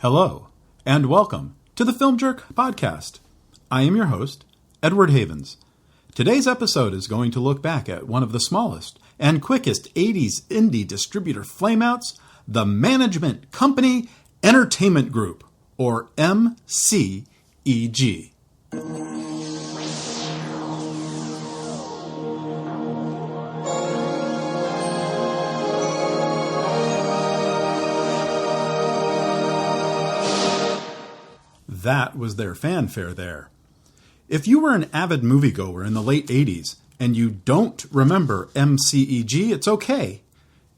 Hello, and welcome to the Film Jerk podcast. I am your host, Edward Havens. Today's episode is going to look back at one of the smallest and quickest 80s indie distributor flameouts, the Management Company Entertainment Group, or MCEG. That was their fanfare there. If you were an avid moviegoer in the late 80s and you don't remember MCEG, it's okay.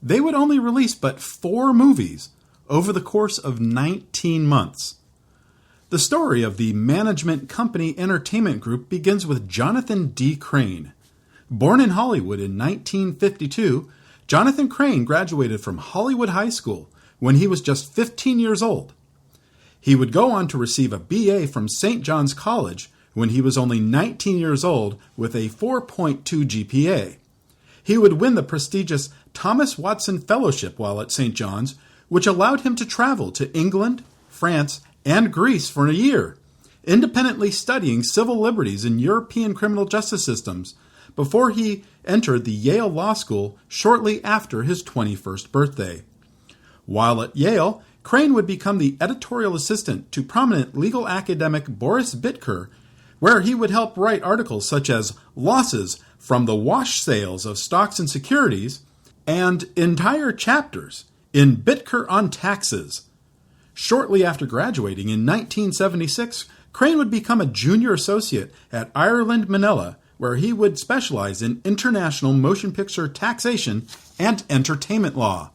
They would only release but 4 movies over the course of 19 months. The story of the Management Company Entertainment Group begins with Jonathan D. Crane. Born in Hollywood in 1952, Jonathan Crane graduated from Hollywood High School when he was just 15 years old. He would go on to receive a BA from St. John's College when he was only 19 years old with a 4.2 GPA. He would win the prestigious Thomas Watson Fellowship while at St. John's, which allowed him to travel to England, France, and Greece for a year, independently studying civil liberties and European criminal justice systems before he entered the Yale Law School shortly after his 21st birthday. While at Yale, Crane would become the editorial assistant to prominent legal academic Boris Bitker, where he would help write articles such as Losses from the Wash Sales of Stocks and Securities and entire chapters in Bitker on Taxes. Shortly after graduating in 1976, Crane would become a junior associate at Ireland Manila, where he would specialize in international motion picture taxation and entertainment law.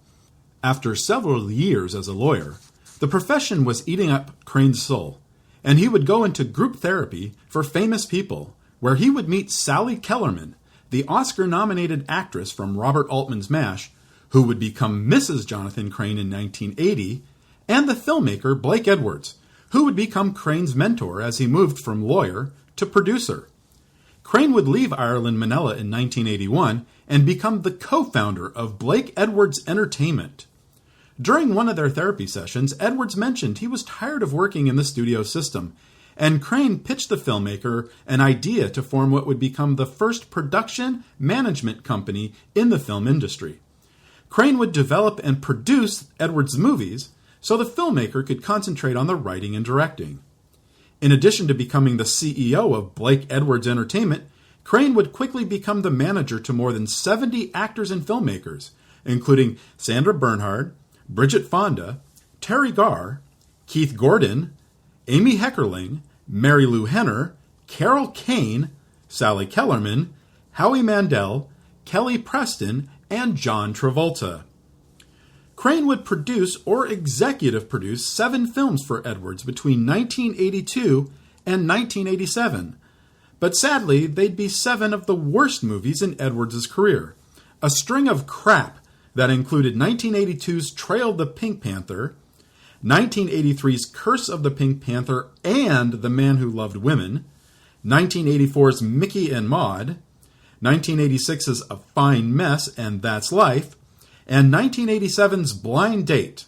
After several years as a lawyer, the profession was eating up Crane's soul, and he would go into group therapy for famous people, where he would meet Sally Kellerman, the Oscar-nominated actress from Robert Altman's MASH, who would become Mrs. Jonathan Crane in 1980, and the filmmaker Blake Edwards, who would become Crane's mentor as he moved from lawyer to producer. Crane would leave Ireland Manila in 1981 and become the co-founder of Blake Edwards Entertainment. During one of their therapy sessions, Edwards mentioned he was tired of working in the studio system, and Crane pitched the filmmaker an idea to form what would become the first production management company in the film industry. Crane would develop and produce Edwards' movies so the filmmaker could concentrate on the writing and directing. In addition to becoming the CEO of Blake Edwards Entertainment, Crane would quickly become the manager to more than 70 actors and filmmakers, including Sandra Bernhard, Bridget Fonda, Terry Garr, Keith Gordon, Amy Heckerling, Mary Lou Henner, Carol Kane, Sally Kellerman, Howie Mandel, Kelly Preston, and John Travolta. Crane would produce or executive produce 7 films for Edwards between 1982 and 1987. But sadly, they'd be 7 of the worst movies in Edwards' career. A string of crap that included 1982's Trail of the Pink Panther, 1983's Curse of the Pink Panther and The Man Who Loved Women, 1984's Mickey and Maude, 1986's A Fine Mess and That's Life, and 1987's Blind Date.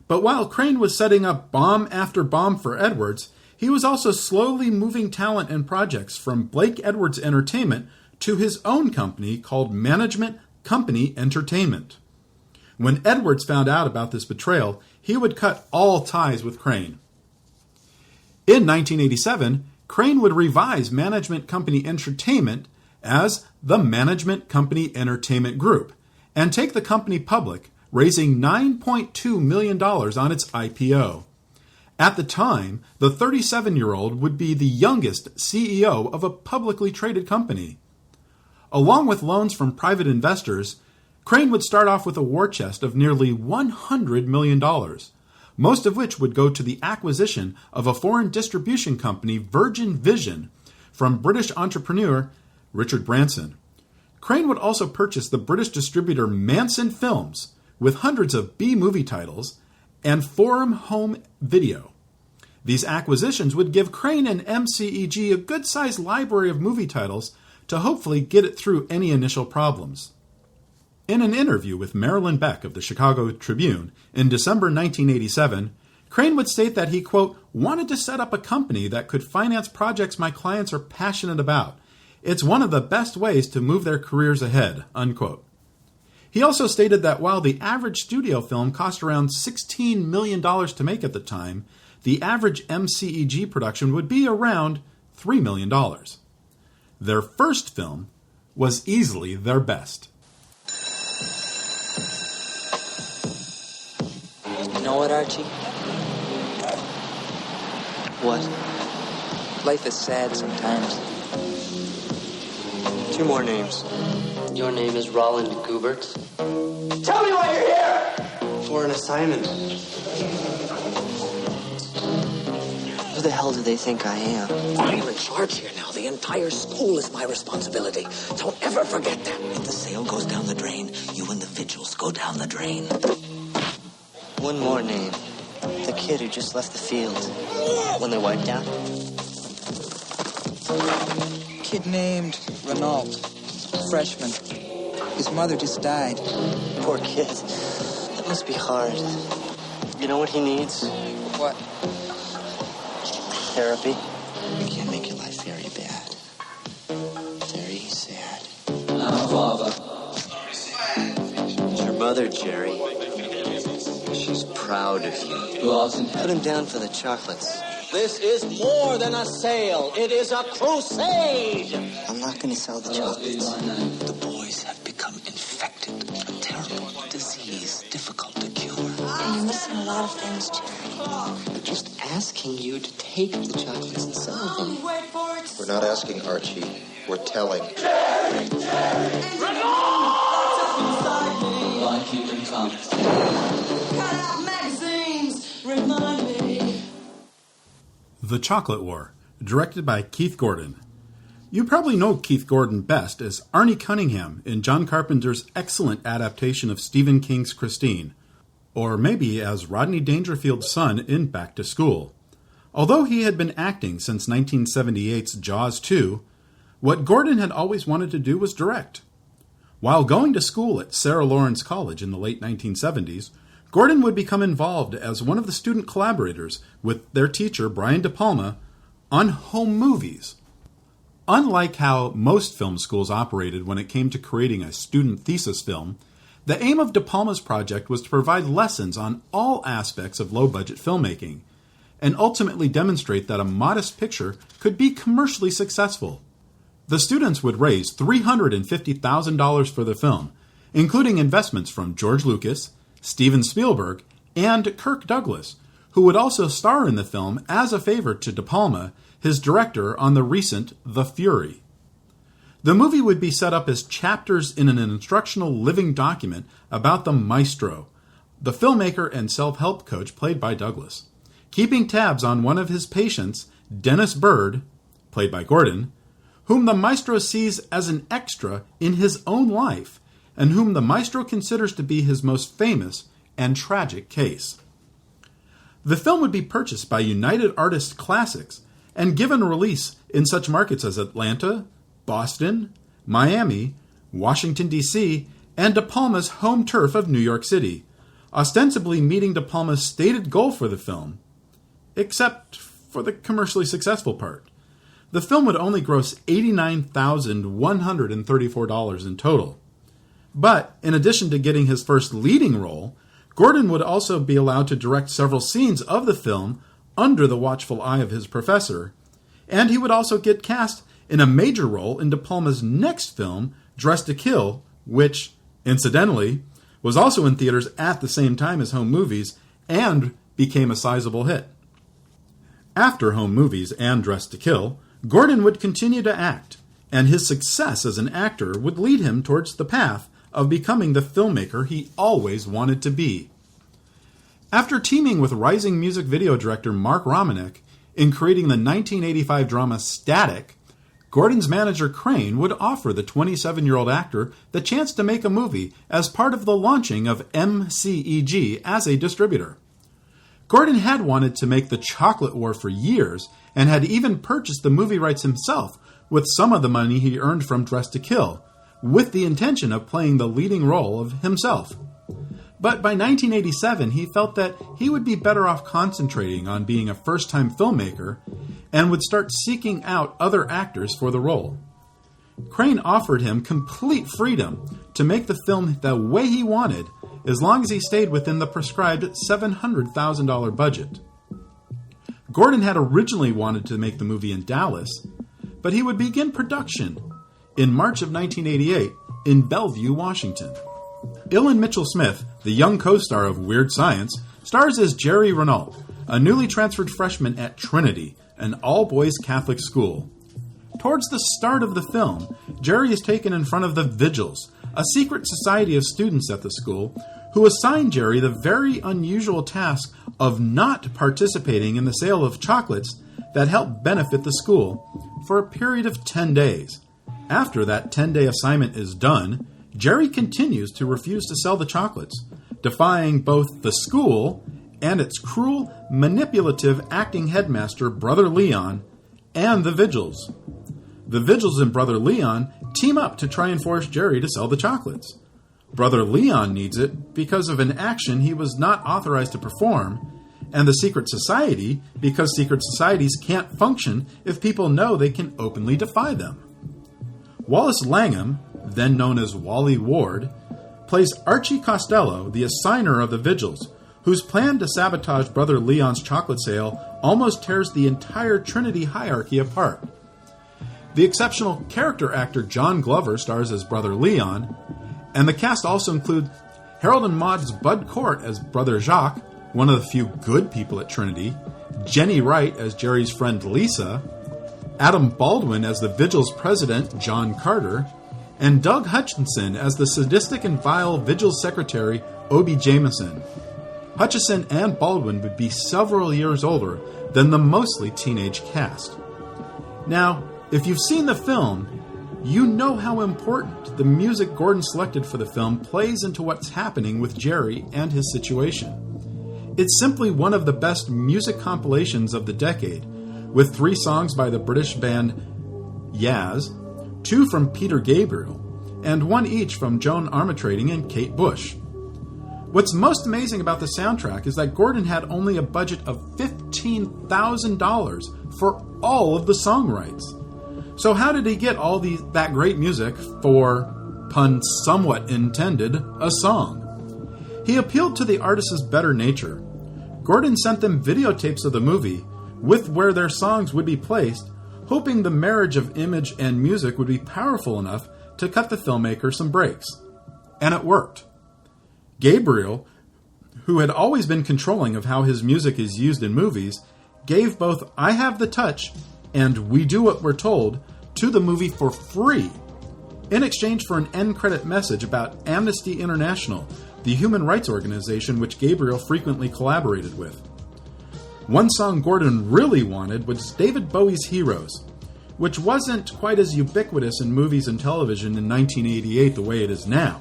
But while Crane was setting up bomb after bomb for Edwards, he was also slowly moving talent and projects from Blake Edwards Entertainment to his own company called Management Company Entertainment. When Edwards found out about this betrayal, he would cut all ties with Crane. In 1987, Crane would revise Management Company Entertainment as the Management Company Entertainment Group and take the company public, raising $9.2 million on its IPO. At the time, the 37-year-old would be the youngest CEO of a publicly traded company. Along with loans from private investors, Crane would start off with a war chest of nearly $100 million, most of which would go to the acquisition of a foreign distribution company, Virgin Vision, from British entrepreneur Richard Branson. Crane would also purchase the British distributor Manson Films, with hundreds of B-movie titles, and Forum Home Video. These acquisitions would give Crane and MCEG a good-sized library of movie titles to hopefully get it through any initial problems. In an interview with Marilyn Beck of the Chicago Tribune in December 1987, Crane would state that he, quote, wanted to set up a company that could finance projects my clients are passionate about. It's one of the best ways to move their careers ahead, unquote. He also stated that while the average studio film cost around $16 million to make at the time, the average MCEG production would be around $3 million. Their first film was easily their best. You know what, Archie? What? Life is sad sometimes. 2 more names. Your name is Roland Goobert. Tell me why you're here! For an assignment. Who the hell do they think I am? I'm in charge here now. The entire school is my responsibility. Don't ever forget that. If the sale goes down the drain, you and the vigils go down the drain. 1 more name. The kid who just left the field. When they wiped out? Kid named Randal. Freshman. His mother just died. Poor kid. That must be hard. You know what he needs? What? Therapy. We can't make your life very bad. Very sad. Father. It's your mother, Jerry. She's proud of you. Put him down for the chocolates. This is more than a sale. It is a crusade. I'm not going to sell the chocolates. The boys have become infected. A terrible disease, difficult to cure. You're missing a lot of things, Jerry. I'm just asking you to take the chocolates and sell them. We're not asking, Archie. We're telling. Like you can come. The Chocolate War, directed by Keith Gordon. You probably know Keith Gordon best as Arnie Cunningham in John Carpenter's excellent adaptation of Stephen King's Christine, or maybe as Rodney Dangerfield's son in Back to School. Although he had been acting since 1978's Jaws 2, what Gordon had always wanted to do was direct. While going to school at Sarah Lawrence College in the late 1970s, Gordon would become involved as one of the student collaborators with their teacher, Brian De Palma, on home movies. Unlike how most film schools operated when it came to creating a student thesis film, the aim of De Palma's project was to provide lessons on all aspects of low-budget filmmaking, and ultimately demonstrate that a modest picture could be commercially successful. The students would raise $350,000 for the film, including investments from George Lucas, Steven Spielberg, and Kirk Douglas, who would also star in the film as a favor to De Palma, his director on the recent The Fury. The movie would be set up as chapters in an instructional living document about the maestro, the filmmaker and self-help coach played by Douglas, keeping tabs on one of his patients, Dennis Bird, played by Gordon, whom the maestro sees as an extra in his own life, and whom the maestro considers to be his most famous and tragic case. The film would be purchased by United Artists Classics and given release in such markets as Atlanta, Boston, Miami, Washington, D.C., and De Palma's home turf of New York City, ostensibly meeting De Palma's stated goal for the film, except for the commercially successful part. The film would only gross $89,134 in total. But, in addition to getting his first leading role, Gordon would also be allowed to direct several scenes of the film under the watchful eye of his professor, and he would also get cast in a major role in De Palma's next film, Dressed to Kill, which, incidentally, was also in theaters at the same time as Home Movies and became a sizable hit. After Home Movies and Dressed to Kill, Gordon would continue to act, and his success as an actor would lead him towards the path of becoming the filmmaker he always wanted to be. After teaming with rising music video director Mark Romanek in creating the 1985 drama Static, Gordon's manager Crane would offer the 27-year-old actor the chance to make a movie as part of the launching of MCEG as a distributor. Gordon had wanted to make The Chocolate War for years and had even purchased the movie rights himself with some of the money he earned from Dressed to Kill, with the intention of playing the leading role of himself. But by 1987, he felt that he would be better off concentrating on being a first-time filmmaker and would start seeking out other actors for the role. Crane offered him complete freedom to make the film the way he wanted, as long as he stayed within the prescribed $700,000 budget. Gordon had originally wanted to make the movie in Dallas, but he would begin production in March of 1988 in Bellevue, Washington. Ilan Mitchell-Smith, the young co-star of Weird Science, stars as Jerry Renault, a newly transferred freshman at Trinity, an all-boys Catholic school. Towards the start of the film, Jerry is taken in front of the Vigils, a secret society of students at the school, who assign Jerry the very unusual task of not participating in the sale of chocolates that help benefit the school for a period of 10 days. After that 10-day assignment is done, Jerry continues to refuse to sell the chocolates, defying both the school and its cruel, manipulative acting headmaster, Brother Leon, and the Vigils. The Vigils and Brother Leon team up to try and force Jerry to sell the chocolates. Brother Leon needs it because of an action he was not authorized to perform, and the secret society because secret societies can't function if people know they can openly defy them. Wallace Langham, then known as Wally Ward, plays Archie Costello, the assigner of the Vigils, whose plan to sabotage Brother Leon's chocolate sale almost tears the entire Trinity hierarchy apart. The exceptional character actor John Glover stars as Brother Leon, and the cast also includes Harold and Maude's Bud Cort as Brother Jacques, one of the few good people at Trinity, Jenny Wright as Jerry's friend Lisa, Adam Baldwin as the Vigils president John Carter, and Doug Hutchinson as the sadistic and vile Vigils secretary Obie Jameson. Hutchison and Baldwin would be several years older than the mostly teenage cast. Now, if you've seen the film, you know how important the music Gordon selected for the film plays into what's happening with Jerry and his situation. It's simply one of the best music compilations of the decade, with 3 songs by the British band Yaz, 2 from Peter Gabriel, and 1 each from Joan Armatrading and Kate Bush. What's most amazing about the soundtrack is that Gordon had only a budget of $15,000 for all of the song rights. So how did he get all that great music for, pun somewhat intended, a song? He appealed to the artist's better nature. Gordon sent them videotapes of the movie, with where their songs would be placed, hoping the marriage of image and music would be powerful enough to cut the filmmaker some breaks. And it worked. Gabriel, who had always been controlling of how his music is used in movies, gave both I Have the Touch and We Do What We're Told to the movie for free, in exchange for an end credit message about Amnesty International, the human rights organization which Gabriel frequently collaborated with. One song Gordon really wanted was David Bowie's Heroes, which wasn't quite as ubiquitous in movies and television in 1988 the way it is now,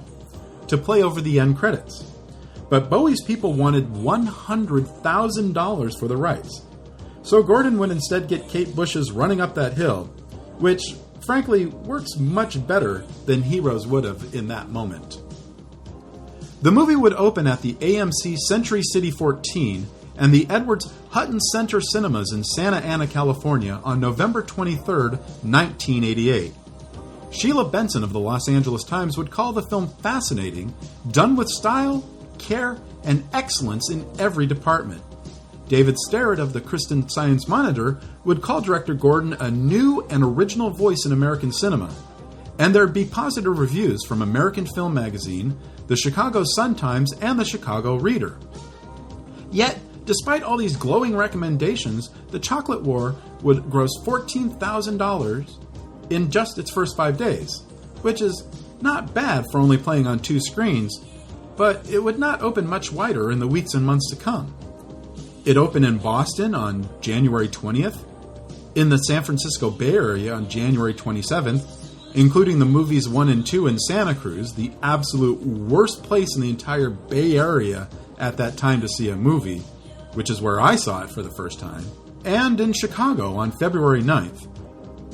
to play over the end credits. But Bowie's people wanted $100,000 for the rights. So Gordon would instead get Kate Bush's Running Up That Hill, which, frankly, works much better than Heroes would have in that moment. The movie would open at the AMC Century City 14 and the Edwards Hutton Center Cinemas in Santa Ana, California on November 23, 1988. Sheila Benson of the Los Angeles Times would call the film fascinating, done with style, care, and excellence in every department. David Starrett of the Christian Science Monitor would call director Gordon a new and original voice in American cinema, and there'd be positive reviews from American Film Magazine, the Chicago Sun-Times, and the Chicago Reader. Yet, despite all these glowing recommendations, The Chocolate War would gross $14,000 in just its first 5 days, which is not bad for only playing on 2 screens, but it would not open much wider in the weeks and months to come. It opened in Boston on January 20th, in the San Francisco Bay Area on January 27th, including the movies 1 and 2 in Santa Cruz, the absolute worst place in the entire Bay Area at that time to see a movie, which is where I saw it for the first time, and in Chicago on February 9th,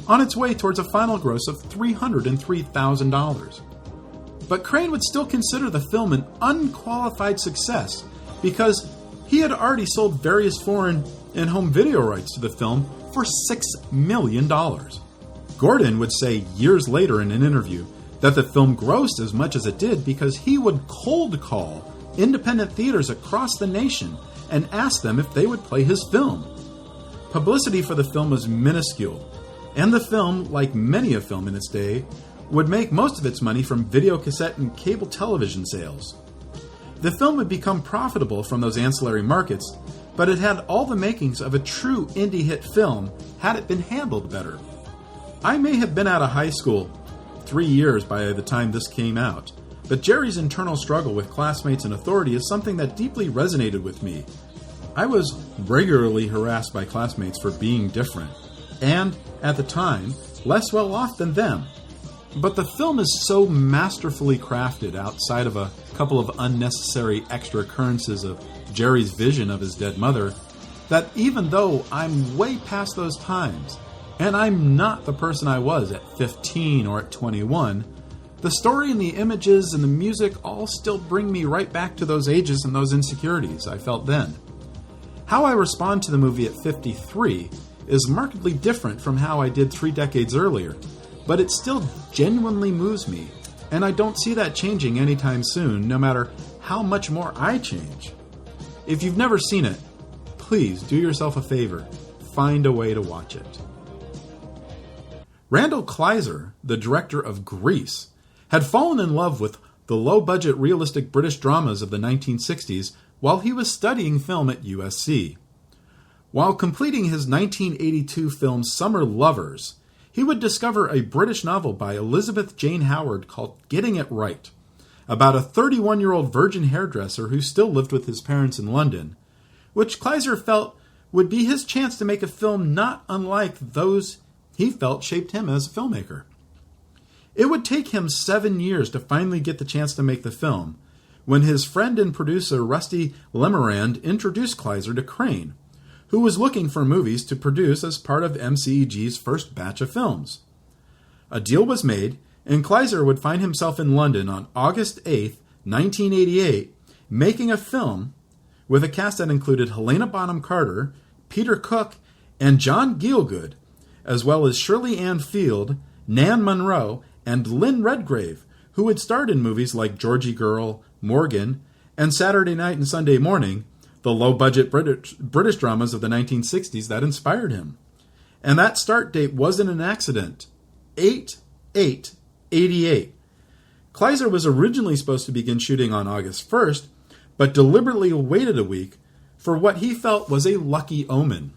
on its way towards a final gross of $303,000. But Crane would still consider the film an unqualified success because he had already sold various foreign and home video rights to the film for $6 million. Gordon would say years later in an interview that the film grossed as much as it did because he would cold call independent theaters across the nation and ask them if they would play his film. Publicity for the film was minuscule, and the film, like many a film in its day, would make most of its money from video cassette and cable television sales. The film would become profitable from those ancillary markets, but it had all the makings of a true indie hit film had it been handled better. I may have been out of high school 3 years by the time this came out, but Jerry's internal struggle with classmates and authority is something that deeply resonated with me. I was regularly harassed by classmates for being different, and, at the time, less well off than them. But the film is so masterfully crafted outside of a couple of unnecessary extra occurrences of Jerry's vision of his dead mother that even though I'm way past those times, and I'm not the person I was at 15 or at 21, the story and the images and the music all still bring me right back to those ages and those insecurities I felt then. How I respond to the movie at 53 is markedly different from how I did 3 decades earlier, but it still genuinely moves me, and I don't see that changing anytime soon, no matter how much more I change. If you've never seen it, please do yourself a favor, find a way to watch it. Randal Kleiser, the director of Grease, had fallen in love with the low-budget realistic British dramas of the 1960s while he was studying film at USC. While completing his 1982 film Summer Lovers, he would discover a British novel by Elizabeth Jane Howard called Getting It Right, about a 31-year-old virgin hairdresser who still lived with his parents in London, which Kleiser felt would be his chance to make a film not unlike those he felt shaped him as a filmmaker. It would take him 7 years to finally get the chance to make the film, when his friend and producer Rusty Lemerand introduced Kleiser to Crane, who was looking for movies to produce as part of MCEG's first batch of films. A deal was made, and Kleiser would find himself in London on August 8, 1988, making a film with a cast that included Helena Bonham Carter, Peter Cook, and John Gielgud, as well as Shirley Ann Field, Nan Monroe, and Lynn Redgrave, who had starred in movies like Georgie Girl, Morgan, and Saturday Night and Sunday Morning, the low-budget British dramas of the 1960s that inspired him. And that start date wasn't an accident. 8/8/88. Kleiser was originally supposed to begin shooting on August 1st, but deliberately waited a week for what he felt was a lucky omen.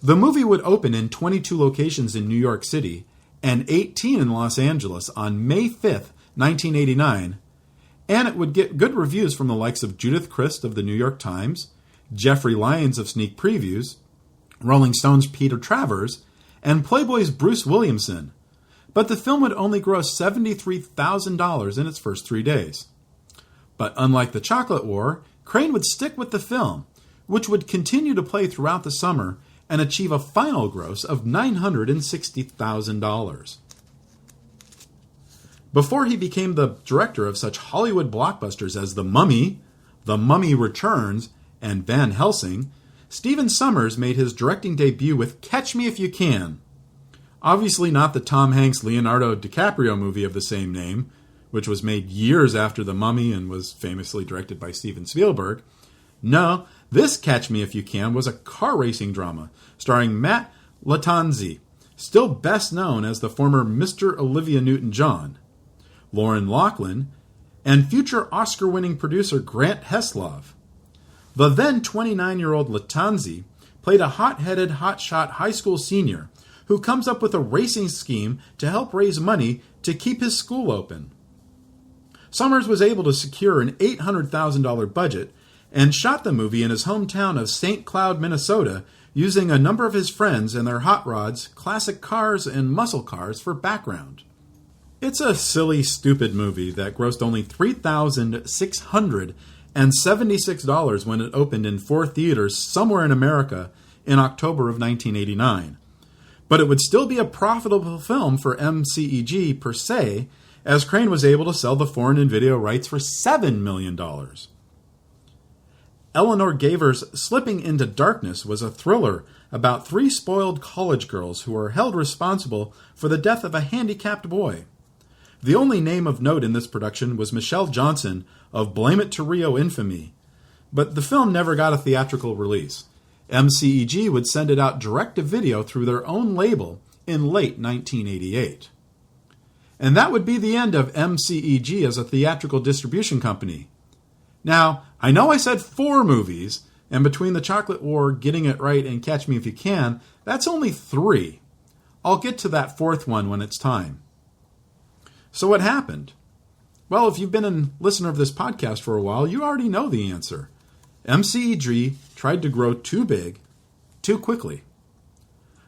The movie would open in 22 locations in New York City and 18 in Los Angeles on May 5th, 1989, and it would get good reviews from the likes of Judith Crist of the New York Times, Jeffrey Lyons of Sneak Previews, Rolling Stone's Peter Travers, and Playboy's Bruce Williamson. But the film would only gross $73,000 in its first 3 days. But unlike The Chocolate War, Crane would stick with the film, which would continue to play throughout the summer and achieve a final gross of $960,000. Before he became the director of such Hollywood blockbusters as The Mummy Returns, and Van Helsing, Stephen Sommers made his directing debut with Catch Me If You Can. Obviously not the Tom Hanks-Leonardo DiCaprio movie of the same name, which was made years after The Mummy and was famously directed by Steven Spielberg. No, this Catch Me If You Can was a car racing drama starring Matt Lattanzi, still best known as the former Mr. Olivia Newton-John, Lauren Laughlin, and future Oscar-winning producer Grant Heslov. The then 29-year-old Lattanzi played a hot-headed, hotshot high school senior who comes up with a racing scheme to help raise money to keep his school open. Sommers was able to secure an $800,000 budget and shot the movie in his hometown of St. Cloud, Minnesota, using a number of his friends and their hot rods, classic cars, and muscle cars for background. It's a silly, stupid movie that grossed only $3,676 when it opened in 4 theaters somewhere in America in October of 1989. But it would still be a profitable film for MCEG per se, as Crane was able to sell the foreign and video rights for $7 million. Eleanor Gaver's Slipping into Darkness was a thriller about 3 spoiled college girls who were held responsible for the death of a handicapped boy. The only name of note in this production was Michelle Johnson of Blame It to Rio infamy, but the film never got a theatrical release. MCEG would send it out direct-to-video through their own label in late 1988. And that would be the end of MCEG as a theatrical distribution company. Now, I know I said 4 movies, and between The Chocolate War, Getting It Right, and Catch Me If You Can, that's only 3. I'll get to that 4th one when it's time. So what happened? Well, if you've been a listener of this podcast for a while, you already know the answer. MCEG tried to grow too big, too quickly.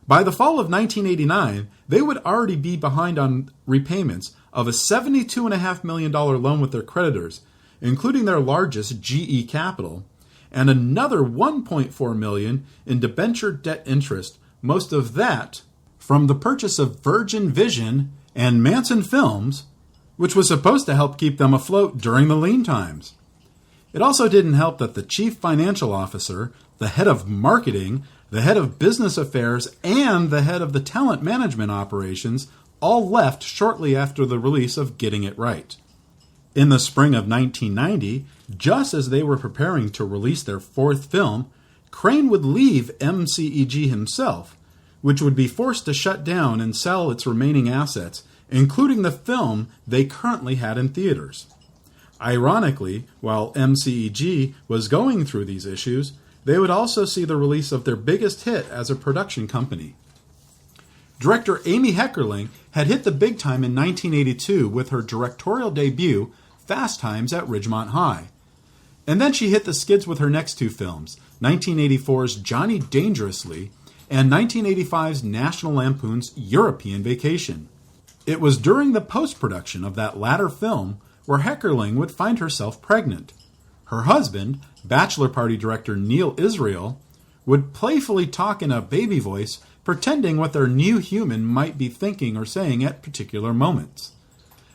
By the fall of 1989, they would already be behind on repayments of a $72.5 million loan with their creditors, including their largest, GE Capital, and another $1.4 million in debenture debt interest, most of that from the purchase of Virgin Vision and Manson Films, which was supposed to help keep them afloat during the lean times. It also didn't help that the chief financial officer, the head of marketing, the head of business affairs, and the head of the talent management operations all left shortly after the release of Getting It Right. In the spring of 1990, just as they were preparing to release their 4th film, Crane would leave MCEG himself, which would be forced to shut down and sell its remaining assets, including the film they currently had in theaters. Ironically, while MCEG was going through these issues, they would also see the release of their biggest hit as a production company. Director Amy Heckerling had hit the big time in 1982 with her directorial debut, Fast Times at Ridgemont High. And then she hit the skids with her next 2 films, 1984's Johnny Dangerously and 1985's National Lampoon's European Vacation. It was during the post-production of that latter film where Heckerling would find herself pregnant. Her husband, bachelor party director Neal Israel, would playfully talk in a baby voice, pretending what their new human might be thinking or saying at particular moments.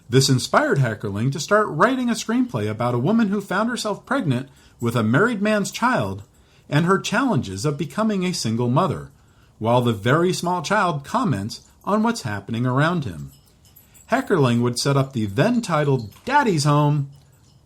This inspired Heckerling to start writing a screenplay about a woman who found herself pregnant with a married man's child and her challenges of becoming a single mother, while the very small child comments on what's happening around him. Heckerling would set up the then-titled Daddy's Home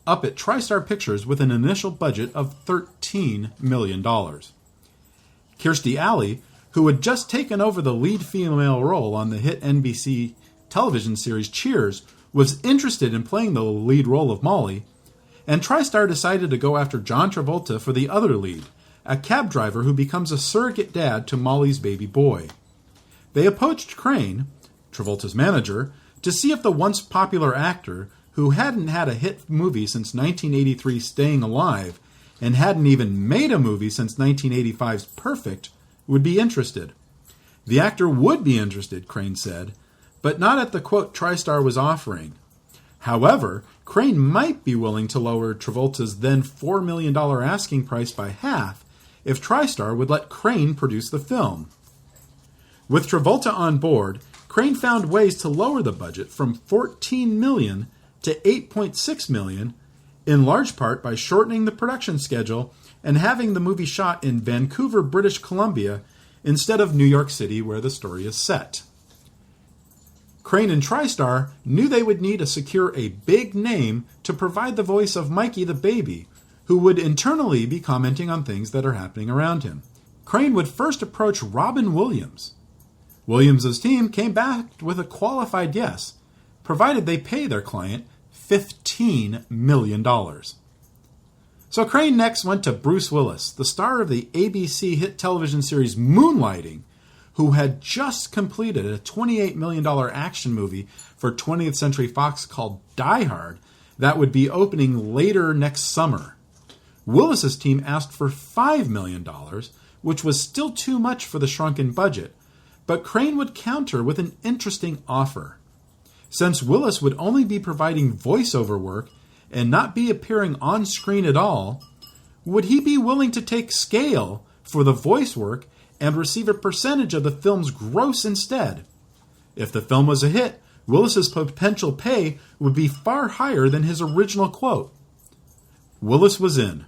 up at TriStar Pictures with an initial budget of $13 million. Kirstie Alley, who had just taken over the lead female role on the hit NBC television series Cheers, was interested in playing the lead role of Molly, and TriStar decided to go after John Travolta for the other lead, a cab driver who becomes a surrogate dad to Molly's baby boy. They approached Crane, Travolta's manager, to see if the once popular actor, who hadn't had a hit movie since 1983's Staying Alive and hadn't even made a movie since 1985's Perfect, would be interested. The actor would be interested, Crane said, but not at the quote TriStar was offering. However, Crane might be willing to lower Travolta's then $4 million asking price by half if TriStar would let Crane produce the film. With Travolta on board, Crane found ways to lower the budget from $14 million to $8.6 million, in large part by shortening the production schedule and having the movie shot in Vancouver, British Columbia, instead of New York City, where the story is set. Crane and TriStar knew they would need to secure a big name to provide the voice of Mikey the baby, who would internally be commenting on things that are happening around him. Crane would first approach Robin Williams. Williams' team came back with a qualified yes, provided they pay their client $15 million. So Crane next went to Bruce Willis, the star of the ABC hit television series Moonlighting, who had just completed a $28 million action movie for 20th Century Fox called Die Hard that would be opening later next summer. Willis's team asked for $5 million, which was still too much for the shrunken budget, but Crane would counter with an interesting offer. Since Willis would only be providing voiceover work and not be appearing on screen at all, would he be willing to take scale for the voice work and receive a percentage of the film's gross instead? If the film was a hit, Willis's potential pay would be far higher than his original quote. Willis was in.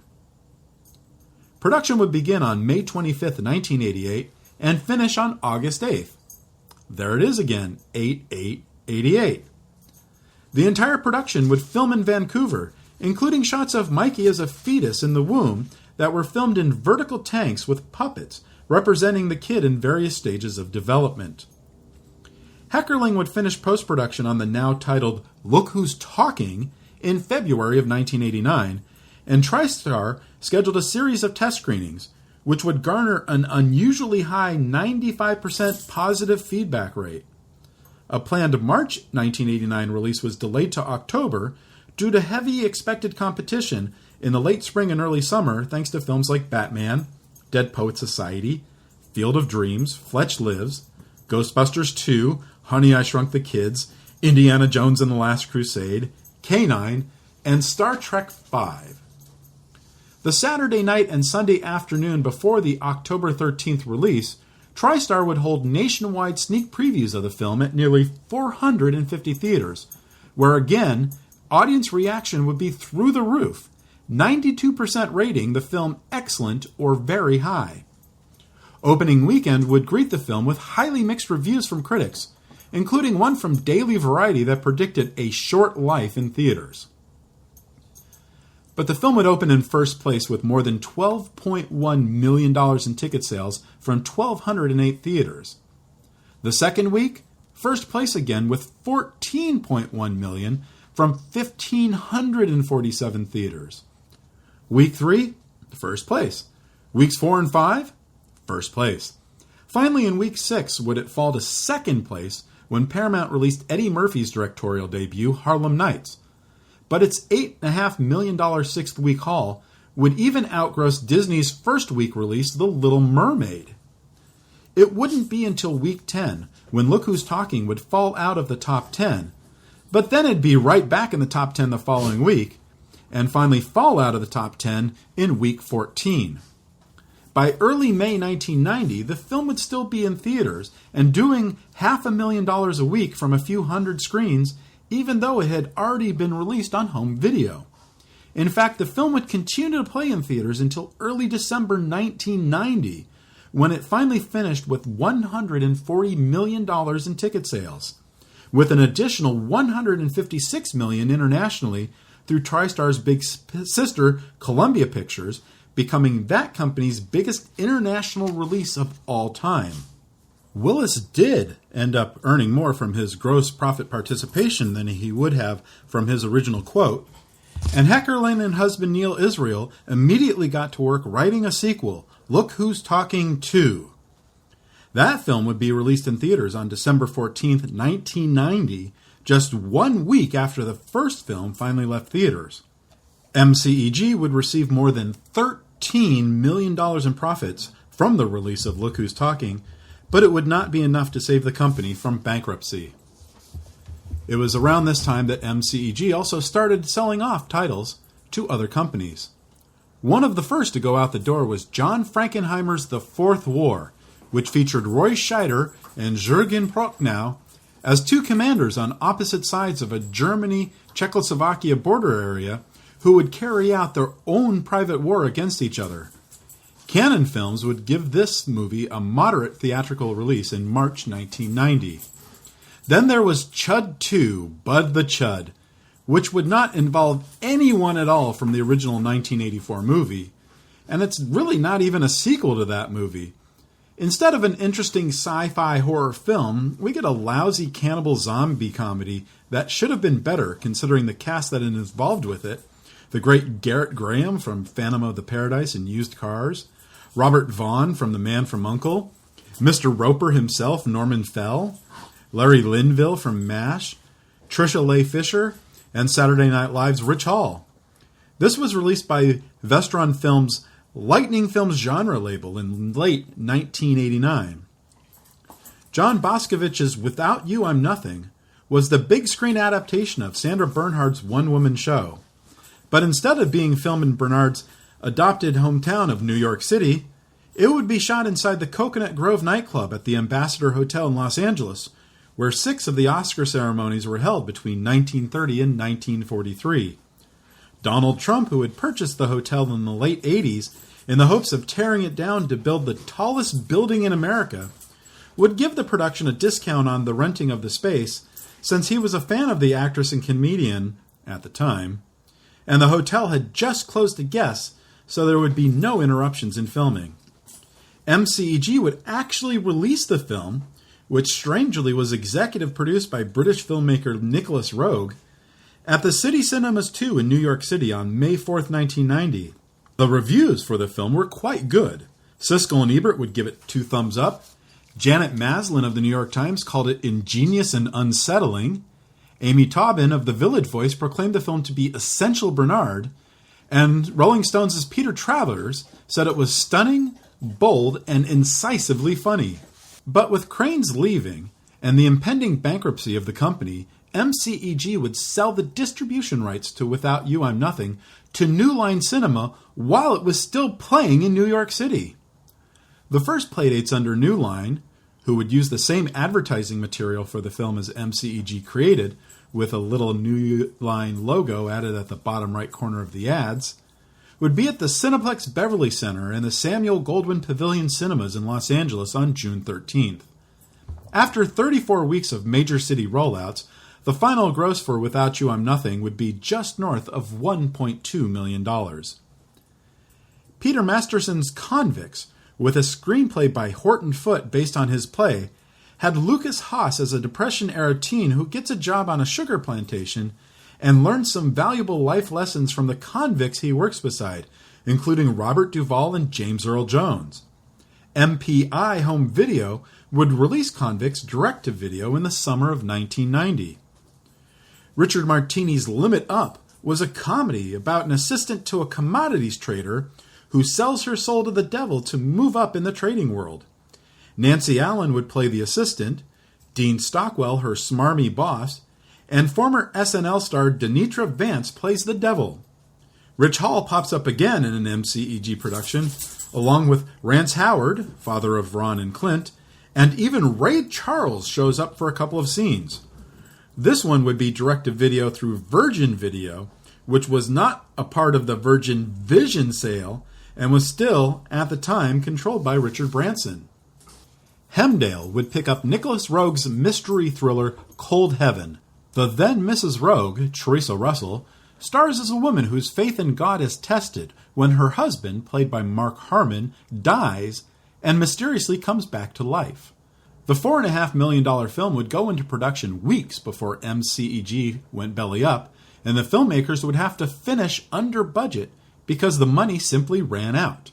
Production would begin on May 25th, 1988, and finish on August 8th. There it is again, 8/8/88. The entire production would film in Vancouver, including shots of Mikey as a fetus in the womb that were filmed in vertical tanks with puppets representing the kid in various stages of development. Heckerling would finish post-production on the now titled Look Who's Talking in February of 1989, and TriStar scheduled a series of test screenings, which would garner an unusually high 95% positive feedback rate. A planned March 1989 release was delayed to October due to heavy expected competition in the late spring and early summer thanks to films like Batman, Dead Poets Society, Field of Dreams, Fletch Lives, Ghostbusters 2, Honey, I Shrunk the Kids, Indiana Jones and the Last Crusade, K-9, and Star Trek V. The Saturday night and Sunday afternoon before the October 13th release, TriStar would hold nationwide sneak previews of the film at nearly 450 theaters, where again, audience reaction would be through the roof, 92% rating the film excellent or very high. Opening weekend would greet the film with highly mixed reviews from critics, including one from Daily Variety that predicted a short life in theaters. But the film would open in first place with more than $12.1 million in ticket sales from 1,208 theaters. The second week, first place again with $14.1 million from 1,547 theaters. Week 3, first place. Weeks 4 and 5, first place. Finally, in week 6, would it fall to second place when Paramount released Eddie Murphy's directorial debut, Harlem Nights. But its $8.5 million sixth-week haul would even outgross Disney's first-week release, The Little Mermaid. It wouldn't be until week 10 when Look Who's Talking would fall out of the top 10, but then it'd be right back in the top 10 the following week, and finally fall out of the top 10 in week 14. By early May 1990, the film would still be in theaters and doing $500,000 a week from a few hundred screens, even though it had already been released on home video. In fact, the film would continue to play in theaters until early December 1990, when it finally finished with $140 million in ticket sales, with an additional $156 million internationally through TriStar's big sister, Columbia Pictures, becoming that company's biggest international release of all time. Willis did end up earning more from his gross profit participation than he would have from his original quote, and Heckerling and husband Neal Israel immediately got to work writing a sequel, Look Who's Talking 2. That film would be released in theaters on December 14th, 1990, just 1 week after the first film finally left theaters. MCEG would receive more than $13 million in profits from the release of Look Who's Talking, but it would not be enough to save the company from bankruptcy. It was around this time that MCEG also started selling off titles to other companies. One of the first to go out the door was John Frankenheimer's The Fourth War, which featured Roy Scheider and Jürgen Prochnow as two commanders on opposite sides of a Germany-Czechoslovakia border area who would carry out their own private war against each other. Cannon Films would give this movie a moderate theatrical release in March 1990. Then there was Chud 2, Bud the Chud, which would not involve anyone at all from the original 1984 movie, and it's really not even a sequel to that movie. Instead of an interesting sci-fi horror film, we get a lousy cannibal zombie comedy that should have been better considering the cast that is involved with it. The great Garrett Graham from Phantom of the Paradise and Used Cars, Robert Vaughn from The Man from U.N.C.L.E., Mr. Roper himself, Norman Fell, Larry Linville from MASH, Tricia Leigh Fisher, and Saturday Night Live's Rich Hall. This was released by Vestron Films' Lightning Films genre label in late 1989. John Boskovich's Without You, I'm Nothing was the big screen adaptation of Sandra Bernhardt's one-woman show. But instead of being filmed in Bernhardt's adopted hometown of New York City, it would be shot inside the Coconut Grove nightclub at the Ambassador Hotel in Los Angeles, where 6 of the Oscar ceremonies were held between 1930 and 1943. Donald Trump, who had purchased the hotel in the late 80s in the hopes of tearing it down to build the tallest building in America, would give the production a discount on the renting of the space since he was a fan of the actress and comedian at the time, and the hotel had just closed to guests, so there would be no interruptions in filming. MCEG would actually release the film, which strangely was executive produced by British filmmaker Nicolas Roeg, at the City Cinemas 2 in New York City on May 4th, 1990. The reviews for the film were quite good. Siskel and Ebert would give it 2 thumbs up. Janet Maslin of the New York Times called it ingenious and unsettling. Amy Taubin of The Village Voice proclaimed the film to be essential Bernard. And Rolling Stones' Peter Travers said it was stunning, bold, and incisively funny. But with Crane's leaving and the impending bankruptcy of the company, MCEG would sell the distribution rights to Without You I'm Nothing to New Line Cinema while it was still playing in New York City. The first playdates under New Line, who would use the same advertising material for the film as MCEG created, with a little New Line logo added at the bottom right corner of the ads, would be at the Cineplex Beverly Center and the Samuel Goldwyn Pavilion Cinemas in Los Angeles on June 13th. After 34 weeks of major city rollouts, the final gross for Without You I'm Nothing would be just north of $1.2 million. Peter Masterson's Convicts, with a screenplay by Horton Foote based on his play, had Lucas Haas as a Depression-era teen who gets a job on a sugar plantation and learns some valuable life lessons from the convicts he works beside, including Robert Duvall and James Earl Jones. MPI Home Video would release Convicts direct-to-video in the summer of 1990. Richard Martini's Limit Up was a comedy about an assistant to a commodities trader who sells her soul to the devil to move up in the trading world. Nancy Allen would play the assistant, Dean Stockwell her smarmy boss, and former SNL star Denitra Vance plays the devil. Rich Hall pops up again in an MCEG production, along with Rance Howard, father of Ron and Clint, and even Ray Charles shows up for a couple of scenes. This one would be direct-to-video through Virgin Video, which was not a part of the Virgin Vision sale, and was still, at the time, controlled by Richard Branson. Hemdale would pick up Nicolas Roeg's mystery thriller Cold Heaven. The then Mrs. Roeg, Teresa Russell, stars as a woman whose faith in God is tested when her husband, played by Mark Harmon, dies and mysteriously comes back to life. The $4.5 million film would go into production weeks before MCEG went belly up, and the filmmakers would have to finish under budget because the money simply ran out.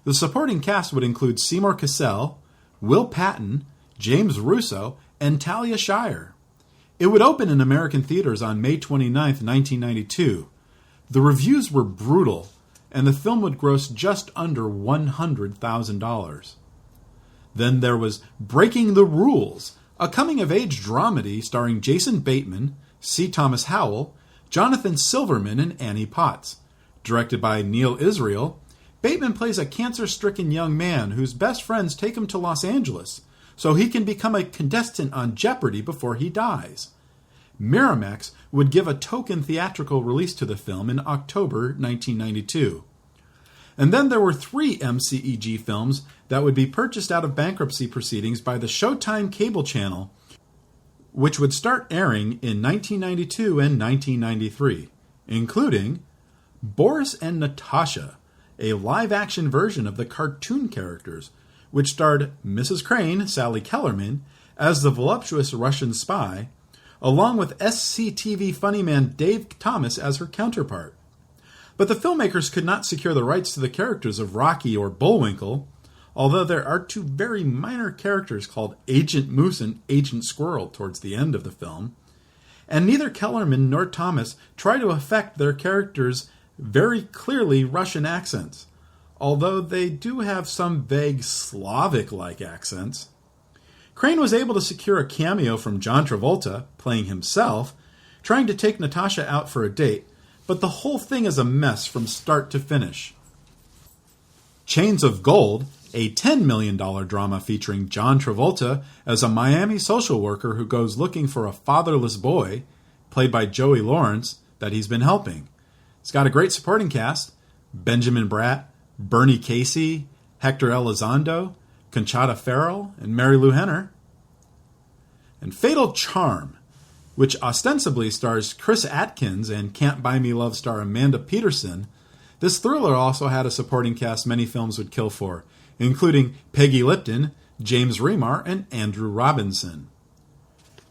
The supporting cast would include Seymour Cassell, Will Patton, James Russo, and Talia Shire. It would open in American theaters on May 29, 1992. The reviews were brutal, and the film would gross just under $100,000. Then there was Breaking the Rules, a coming-of-age dramedy starring Jason Bateman, C. Thomas Howell, Jonathan Silverman, and Annie Potts. Directed by Neal Israel, Bateman plays a cancer-stricken young man whose best friends take him to Los Angeles so he can become a contestant on Jeopardy before he dies. Miramax would give a token theatrical release to the film in October 1992. And then there were 3 MCEG films that would be purchased out of bankruptcy proceedings by the Showtime cable channel, which would start airing in 1992 and 1993, including Boris and Natasha, a live-action version of the cartoon characters, which starred Mrs. Crane, Sally Kellerman, as the voluptuous Russian spy, along with SCTV funny man Dave Thomas as her counterpart. But the filmmakers could not secure the rights to the characters of Rocky or Bullwinkle, although there are 2 very minor characters called Agent Moose and Agent Squirrel towards the end of the film, and neither Kellerman nor Thomas try to affect their characters' very clearly Russian accents, although they do have some vague Slavic-like accents. Crane was able to secure a cameo from John Travolta, playing himself, trying to take Natasha out for a date, but the whole thing is a mess from start to finish. Chains of Gold, a $10 million drama featuring John Travolta as a Miami social worker who goes looking for a fatherless boy, played by Joey Lawrence, that he's been helping. It's got a great supporting cast: Benjamin Bratt, Bernie Casey, Hector Elizondo, Conchata Ferrell, and Mary Lou Henner. And Fatal Charm, which ostensibly stars Chris Atkins and Can't Buy Me Love star Amanda Peterson, this thriller also had a supporting cast many films would kill for, including Peggy Lipton, James Remar, and Andrew Robinson.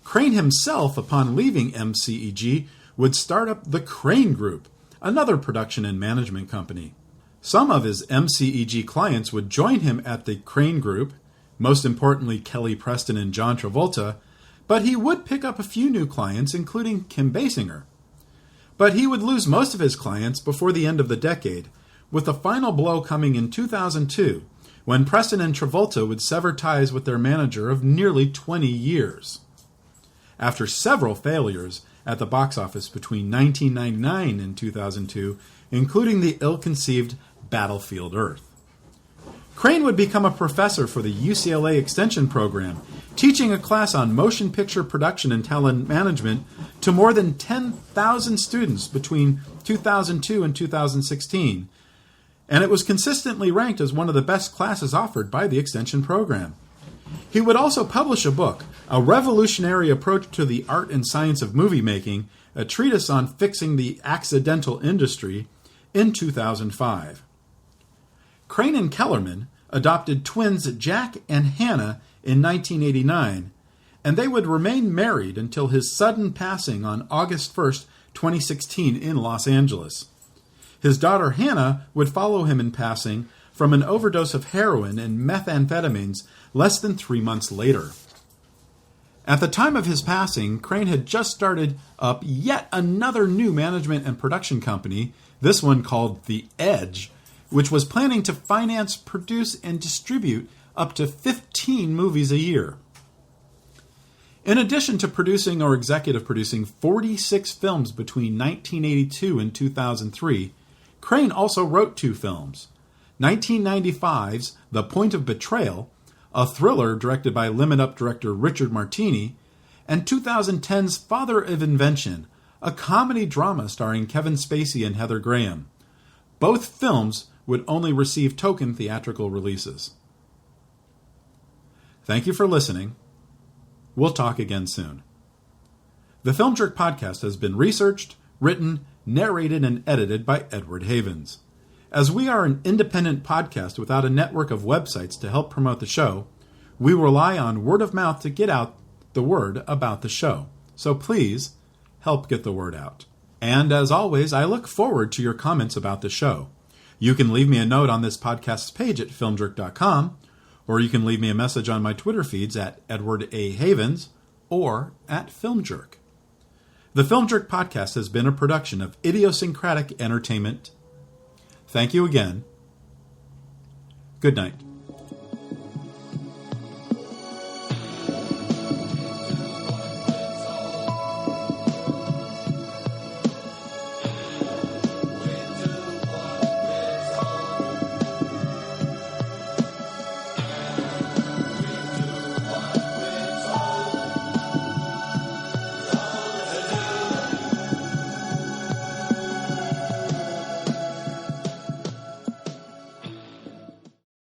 Crane himself, upon leaving MCEG, would start up the Crane Group, another production and management company. Some of his MCEG clients would join him at the Crane Group, most importantly Kelly Preston and John Travolta, but he would pick up a few new clients, including Kim Basinger. But he would lose most of his clients before the end of the decade, with the final blow coming in 2002, when Preston and Travolta would sever ties with their manager of nearly 20 years. After several failures at the box office between 1999 and 2002, including the ill-conceived Battlefield Earth. Crane would become a professor for the UCLA Extension Program, teaching a class on motion picture production and talent management to more than 10,000 students between 2002 and 2016, and it was consistently ranked as one of the best classes offered by the Extension Program. He would also publish a book, A Revolutionary Approach to the Art and Science of Movie Making, a treatise on fixing the accidental industry, in 2005. Crane and Kellerman adopted twins Jack and Hannah in 1989, and they would remain married until his sudden passing on August 1st, 2016 in Los Angeles. His daughter Hannah would follow him in passing from an overdose of heroin and methamphetamines less than 3 months later. At the time of his passing, Crane had just started up yet another new management and production company, this one called The Edge, which was planning to finance, produce, and distribute up to 15 movies a year. In addition to producing or executive producing 46 films between 1982 and 2003, Crane also wrote 2 films: 1995's The Point of Betrayal, a thriller directed by Limit Up director Richard Martini, and 2010's Father of Invention, a comedy drama starring Kevin Spacey and Heather Graham. Both films would only receive token theatrical releases. Thank you for listening. We'll talk again soon. The Film Jerk podcast has been researched, written, narrated, and edited by Edward Havens. As we are an independent podcast without a network of websites to help promote the show, we rely on word of mouth to get out the word about the show. So please help get the word out. And as always, I look forward to your comments about the show. You can leave me a note on this podcast's page at filmjerk.com, or you can leave me a message on my Twitter feeds at Edward A. Havens or at FilmJerk. The Film Jerk podcast has been a production of Idiosyncratic Entertainment. Thank you again. Good night.